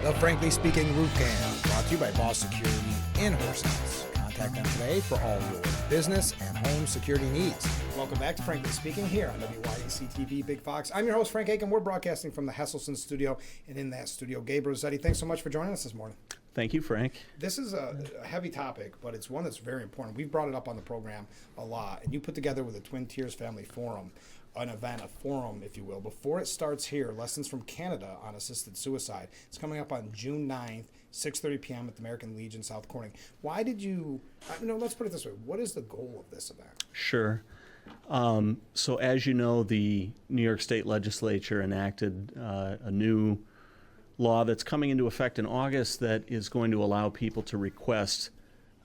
The Frankly Speaking Roof Cam, brought to you by Boss Security in Horses. Contact them today for all your business and home security needs. Welcome back to Frankly Speaking here on WYAC-TV Big Fox. I'm your host, Frank Acomb. We're broadcasting from the Hesselson studio, and in that studio, Gabe, Rossettie. Thanks so much for joining us this morning. Thank you, Frank. This is a heavy topic, but it's one that's very important. We've brought it up on the program a lot, and you put together with the Twin Tiers Family Forum an event, a forum, if you will, before it starts here, Lessons from Canada on Assisted Suicide. It's coming up on June 9th, 6:30 p.m. at the American Legion, South Corning. Why did you, let's put it this way. What is the goal of this event? Sure. So as you know, the New York State Legislature enacted a new law that's coming into effect in August that is going to allow people to request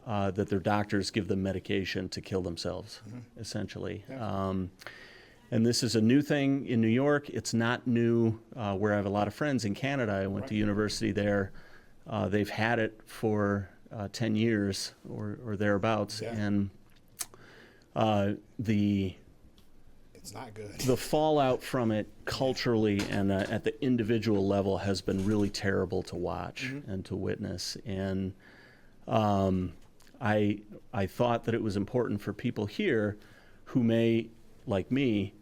that their doctors give them medication to kill themselves, essentially. Yeah. And this is a new thing in New York. It's not new where I have a lot of friends in Canada. I went to university there. They've had it for 10 years or thereabouts. Yeah. And It's not good. the fallout from it culturally and at the individual level has been really terrible to watch and to witness. And I thought that it was important for people here who may, like me,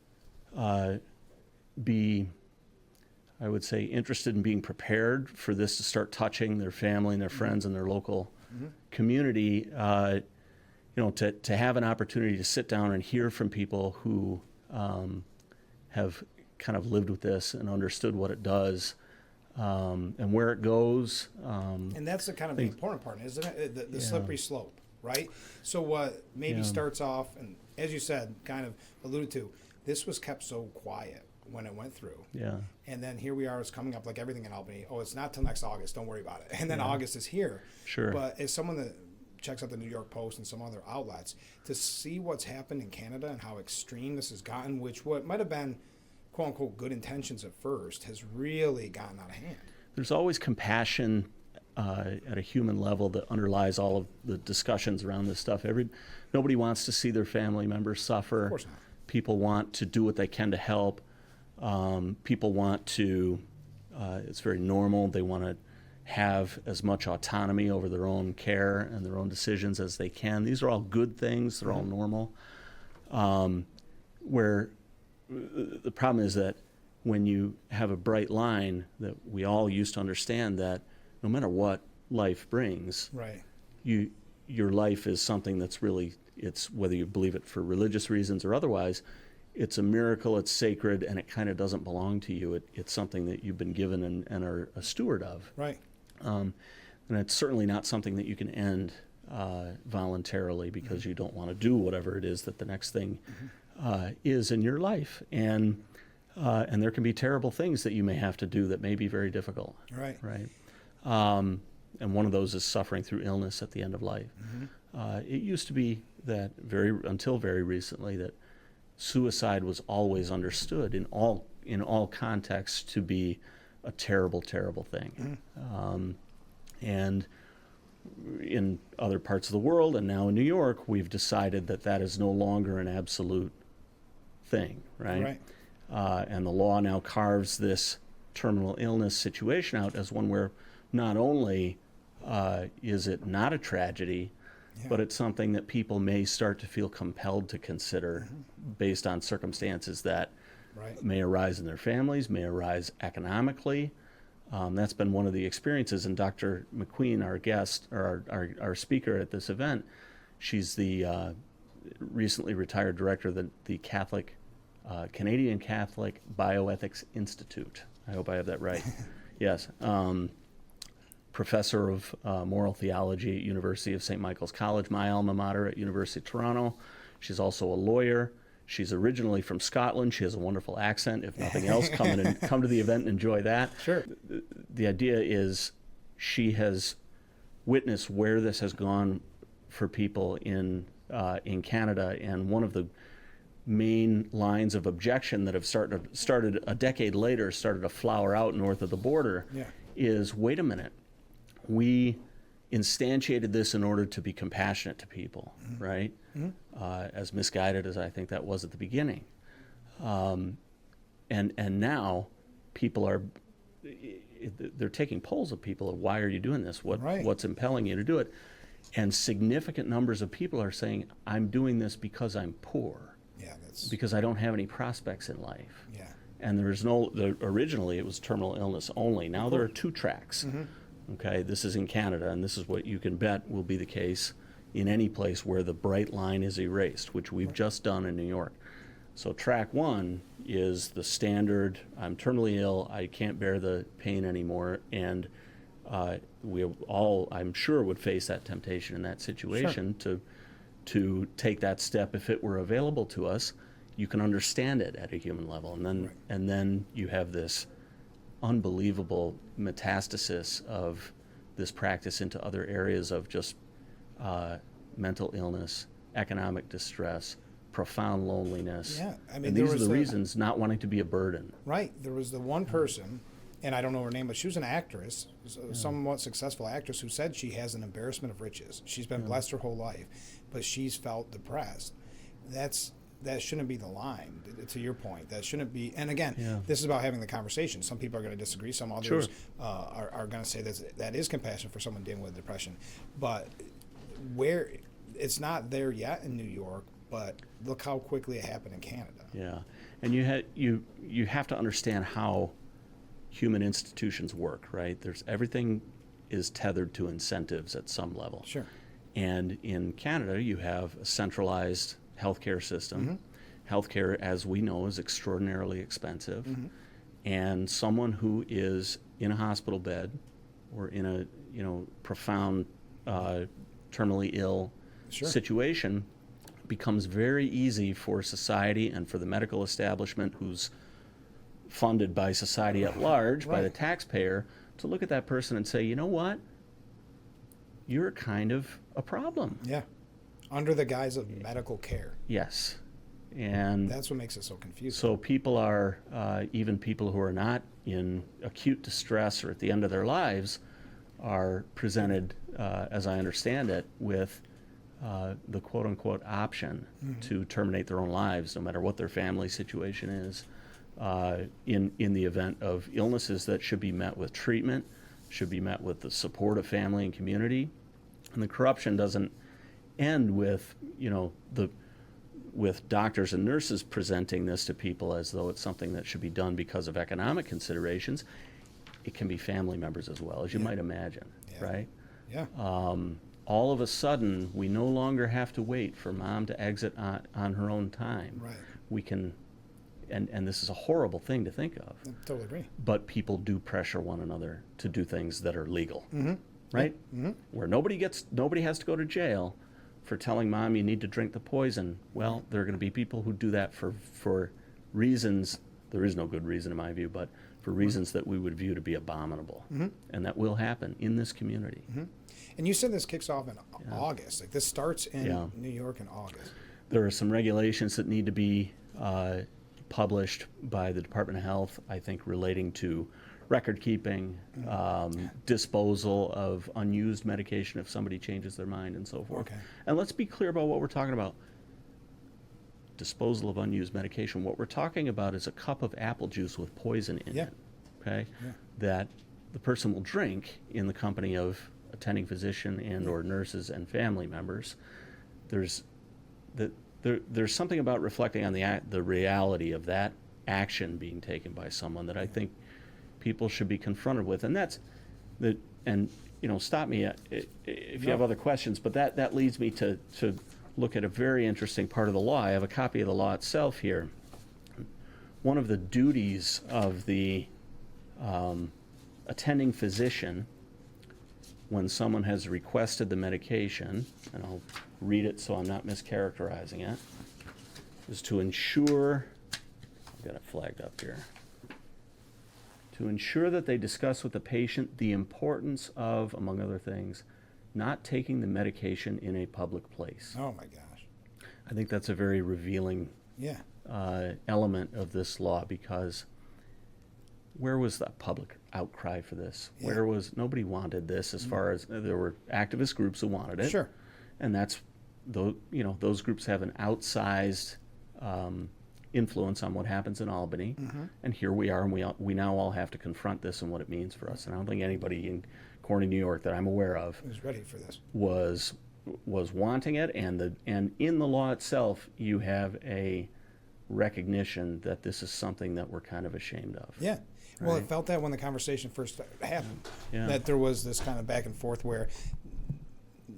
be, I would say, interested in being prepared for this to start touching their family and their friends and their local community, to have an opportunity to sit down and hear from people who have kind of lived with this and understood what it does and where it goes. And that's the kind of the important part, isn't it? The slippery slope, right? So what maybe starts off, and as you said, kind of alluded to, this was kept so quiet when it went through. Yeah. And then here we are, it's coming up like everything in Albany. Oh, it's not till next August, don't worry about it. And then August is here. Sure. But as someone that checks out the New York Post and some other outlets, to see what's happened in Canada and how extreme this has gotten, which what might have been quote unquote good intentions at first, has really gotten out of hand. There's always compassion at a human level that underlies all of the discussions around this stuff. Nobody wants to see their family members suffer. Of course not. People want to do what they can to help. People want to, it's very normal, they want to have as much autonomy over their own care and their own decisions as they can. These are all good things, they're all normal. Where the problem is that when you have a bright line that we all used to understand that no matter what life brings, Right. your life is something that's really, it's whether you believe it for religious reasons or otherwise, it's a miracle, it's sacred, and it kind of doesn't belong to you. It's something that you've been given and are a steward of. Right. And it's certainly not something that you can end voluntarily because you don't want to do whatever it is that the next thing is in your life. And there can be terrible things that you may have to do that may be very difficult. Right. Right. And one of those is suffering through illness at the end of life. It used to be that until very recently that suicide was always understood in all contexts to be a terrible, terrible thing. And in other parts of the world and now in New York, we've decided that that is no longer an absolute thing, right? And the law now carves this terminal illness situation out as one where not only is it not a tragedy, but it's something that people may start to feel compelled to consider based on circumstances that may arise in their families, may arise economically. That's been one of the experiences. And Dr. McQueen, our guest, or our speaker at this event, she's the recently retired director of the Canadian Catholic Bioethics Institute. I hope I have that right. Yes. Professor of moral theology at University of St. Michael's College, my alma mater at University of Toronto. She's also a lawyer. She's originally from Scotland. She has a wonderful accent. If nothing else, come to the event and enjoy that. Sure. The idea is she has witnessed where this has gone for people in Canada, and one of the main lines of objection that have started a decade later, started to flower out north of the border, is, wait a minute, we instantiated this in order to be compassionate to people, right? As misguided as I think that was at the beginning. And now people are, they're taking polls of people of why are you doing this? Right. What's impelling you to do it? And significant numbers of people are saying, I'm doing this because I'm poor, because I don't have any prospects in life. Yeah. And originally it was terminal illness only. Now there are 2 tracks. Okay, this is in Canada, and this is what you can bet will be the case in any place where the bright line is erased, which we've just done in New York. So track 1 is the standard, I'm terminally ill, I can't bear the pain anymore, and we all, I'm sure, would face that temptation in that situation to take that step if it were available to us. You can understand it at a human level, and then you have this unbelievable metastasis of this practice into other areas of just mental illness, economic distress, profound loneliness. Yeah, I mean, and these are the reasons, not wanting to be a burden. Right. There was the one person, and I don't know her name, but she was an actress, somewhat successful actress, who said she has an embarrassment of riches. She's been blessed her whole life, but she's felt depressed. That shouldn't be the line, to your point. That shouldn't be, and again, this is about having the conversation. Some people are going to disagree. Some others are going to say that is compassion for someone dealing with depression. But where it's not there yet in New York, but look how quickly it happened in Canada. Yeah, and you have to understand how human institutions work, right? Everything is tethered to incentives at some level. Sure. And in Canada, you have a centralized healthcare system. Healthcare, as we know, is extraordinarily expensive. And someone who is in a hospital bed or in a profound terminally ill situation becomes very easy for society and for the medical establishment, who's funded by society at large, by the taxpayer, to look at that person and say, you know what? You're kind of a problem. Yeah. Under the guise of medical care. Yes. And that's what makes it so confusing. So people are, even people who are not in acute distress or at the end of their lives, are presented, as I understand it, with the quote-unquote option to terminate their own lives, no matter what their family situation is, in the event of illnesses that should be met with treatment, should be met with the support of family and community. And the corruption doesn't end with, with doctors and nurses presenting this to people as though it's something that should be done because of economic considerations. It can be family members as well, as you might imagine, right? Yeah. All of a sudden, we no longer have to wait for mom to exit on her own time. Right. We can, and this is a horrible thing to think of. I totally agree. But people do pressure one another to do things that are legal, right? Where nobody has to go to jail for telling mom you need to drink the poison. Well, there are going to be people who do that for reasons, there is no good reason in my view, but for reasons that we would view to be abominable. And that will happen in this community. And you said this kicks off in August. Like, this starts in New York in August. There are some regulations that need to be published by the Department of Health, I think, relating to record keeping, disposal of unused medication if somebody changes their mind, and so forth. Okay. And let's be clear about what we're talking about. Disposal of unused medication. What we're talking about is a cup of apple juice with poison in it, okay? That the person will drink in the company of attending physician and or nurses and family members. There's something about reflecting on the reality of that action being taken by someone that I think people should be confronted with, and stop me if you have other questions. But that leads me to look at a very interesting part of the law. I have a copy of the law itself here. One of the duties of the attending physician when someone has requested the medication, and I'll read it so I'm not mischaracterizing it, is to ensure, I've got it flagged up here, to ensure that they discuss with the patient the importance of, among other things, not taking the medication in a public place. Oh my gosh. I think that's a very revealing element of this law, because where was the public outcry for this? Where was, nobody wanted this, as far as there were activist groups who wanted it. Sure. And that's, those groups have an outsized influence on what happens in Albany. And here we are, and we now all have to confront this and what it means for us. And I don't think anybody in Corning, New York, that I'm aware of Who's ready for this? was wanting it. And in the law itself, you have a recognition that this is something that we're kind of ashamed of. Yeah. Well, Right. it felt that when the conversation first happened, Yeah. that there was this kind of back and forth where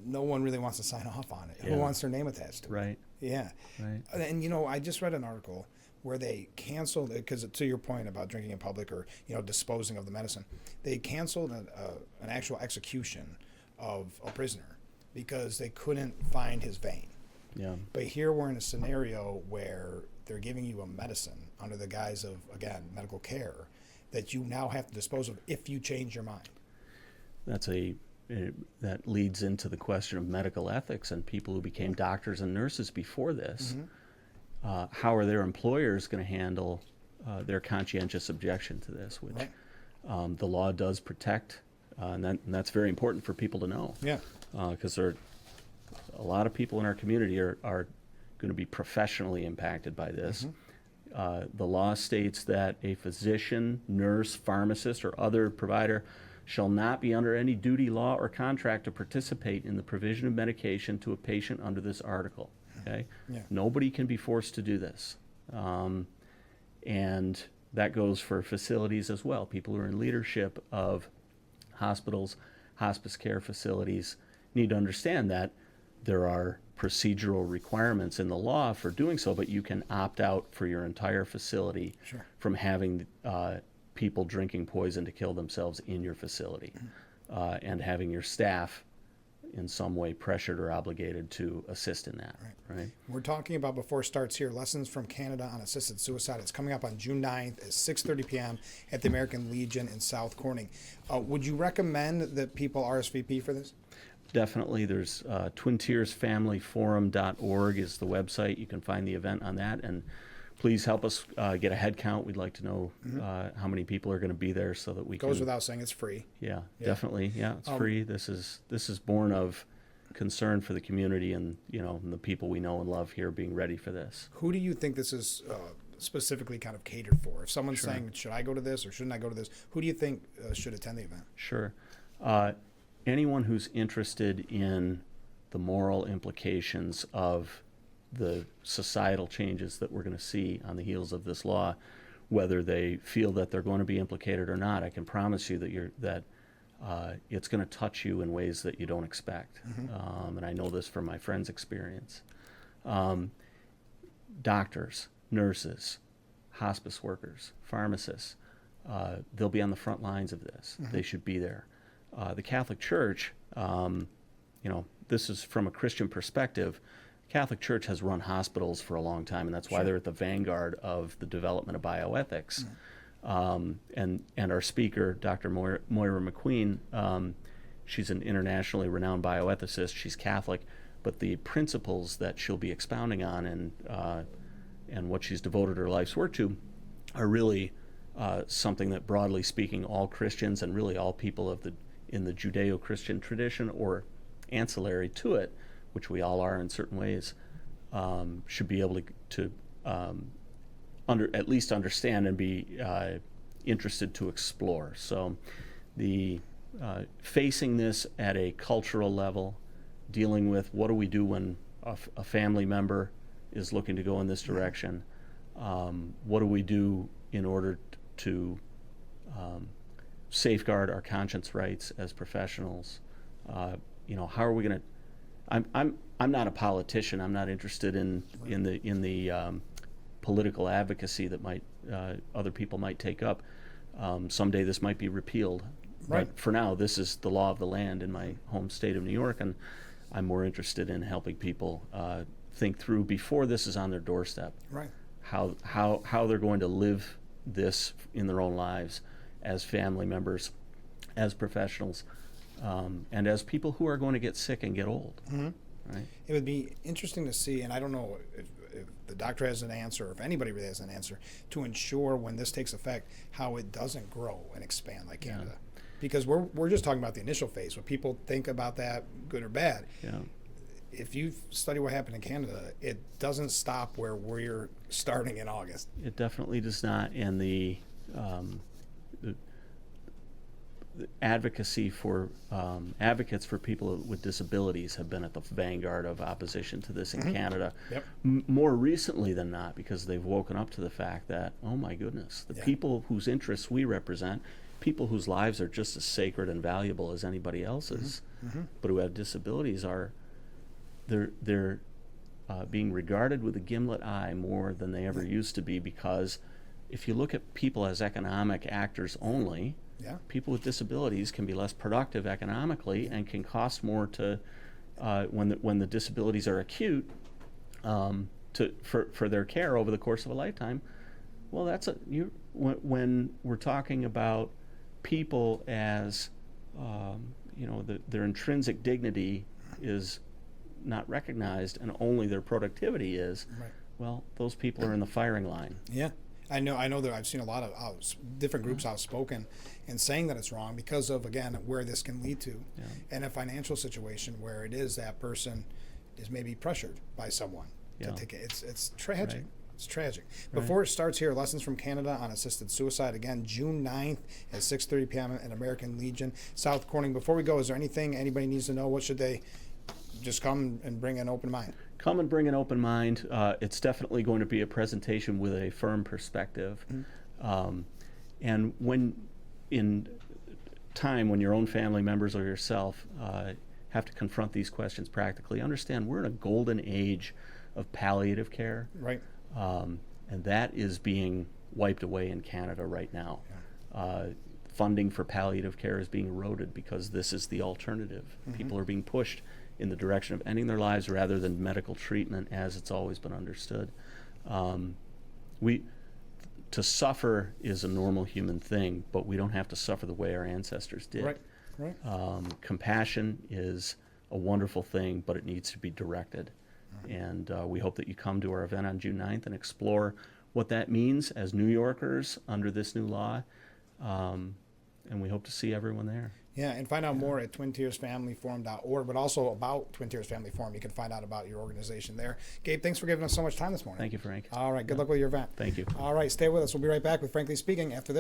no one really wants to sign off on it. Yeah. Who wants their name attached to it? Right. Yeah. Right. And, I just read an article where they canceled, because to your point about drinking in public or, disposing of the medicine, they canceled an actual execution of a prisoner because they couldn't find his vein. Yeah. But here we're in a scenario where they're giving you a medicine under the guise of, again, medical care that you now have to dispose of if you change your mind. That leads into the question of medical ethics and people who became doctors and nurses before this. How are their employers going to handle their conscientious objection to this, which Right. the law does protect, and that's very important for people to know. Yeah. Because there are a lot of people in our community are going to be professionally impacted by this. The law states that a physician, nurse, pharmacist, or other provider shall not be under any duty, law, or contract to participate in the provision of medication to a patient under this article. Okay? Yeah. Nobody can be forced to do this. And that goes for facilities as well. People who are in leadership of hospitals, hospice care facilities need to understand that there are procedural requirements in the law for doing so, but you can opt out for your entire facility Sure. from having people drinking poison to kill themselves in your facility, and having your staff in some way pressured or obligated to assist in that. Right. We're talking about, before it starts here, Lessons from Canada on Assisted Suicide. It's coming up on June 9th at 6:30 p.m. at the American Legion in South Corning. Would you recommend that people RSVP for this? Definitely. There's twintiersfamilyforum.org is the website. You can find the event on that, and please help us get a head count. We'd like to know how many people are going to be there so that we Goes can. without saying, it's free. Yeah, definitely. Yeah, it's free. This is born of concern for the community and and the people we know and love here being ready for this. Who do you think this is specifically kind of catered for? If someone's saying, should I go to this or shouldn't I go to this, who do you think should attend the event? Sure. Anyone who's interested in the moral implications of the societal changes that we're going to see on the heels of this law, whether they feel that they're going to be implicated or not, I can promise you that it's going to touch you in ways that you don't expect. And I know this from my friend's experience. Doctors, nurses, hospice workers, pharmacists, they'll be on the front lines of this. They should be there. The Catholic Church, this is from a Christian perspective. Catholic Church has run hospitals for a long time, and that's why they're at the vanguard of the development of bioethics. And our speaker, Dr. Moira McQueen, she's an internationally renowned bioethicist. She's Catholic, but the principles that she'll be expounding on and what she's devoted her life's work to are really something that, broadly speaking, all Christians and really all people in the Judeo-Christian tradition or ancillary to it, which we all are in certain ways, should be able to at least understand and be interested to explore. So the facing this at a cultural level, dealing with what do we do when a family member is looking to go in this direction, what do we do in order to safeguard our conscience rights as professionals? How are we going to? I'm not a politician. I'm not interested in the political advocacy that other people might take up. Someday this might be repealed, Right. but for now, this is the law of the land in my home state of New York, and I'm more interested in helping people think through before this is on their doorstep. Right. How they're going to live this in their own lives as family members, as professionals, and as people who are going to get sick and get old. Right? It would be interesting to see, and I don't know if the doctor has an answer, or if anybody really has an answer, to ensure when this takes effect, how it doesn't grow and expand like Canada. Because we're just talking about the initial phase. What people think about that, good or bad. Yeah. if you study what happened in Canada, it doesn't stop where we're starting in August. It definitely does not, and the advocacy for advocates for people with disabilities have been at the vanguard of opposition to this in Canada. Yep. More recently than not, because they've woken up to the fact that, oh my goodness, the people whose interests we represent, people whose lives are just as sacred and valuable as anybody else's, but who have disabilities, they're being regarded with a gimlet eye more than they ever used to be, because if you look at people as economic actors only, people with disabilities can be less productive economically and can cost more to when the disabilities are acute for their care over the course of a lifetime. Well, when we're talking about people as their intrinsic dignity is not recognized and only their productivity is. Right. Well, those people are in the firing line. Yeah. I know that I've seen a lot of different groups outspoken in saying that it's wrong because of, again, where this can lead to. And a financial situation where it is that person is maybe pressured by someone to take it. It's tragic. Right. It's tragic. Before it starts here, Lessons from Canada on Assisted Suicide, again, June 9th at 6:30 p.m. at American Legion, South Corning. Before we go, is there anything anybody needs to know? What should they just come and bring an open mind? Come and bring an open mind. It's definitely going to be a presentation with a firm perspective. And when in time, when your own family members or yourself have to confront these questions practically, understand we're in a golden age of palliative care. Right. And that is being wiped away in Canada right now. Funding for palliative care is being eroded because this is the alternative. People are being pushed in the direction of ending their lives rather than medical treatment as it's always been understood. To suffer is a normal human thing, but we don't have to suffer the way our ancestors did. Right. Compassion is a wonderful thing, but it needs to be directed. And we hope that you come to our event on June 9th and explore what that means as New Yorkers under this new law. And we hope to see everyone there. Yeah, and find out more at twintiersfamilyforum.org, but also about Twin Tiers Family Forum. You can find out about your organization there. Gabe, thanks for giving us so much time this morning. Thank you, Frank. All right, good luck with your event. Thank you. All right, stay with us. We'll be right back with Frankly Speaking after this.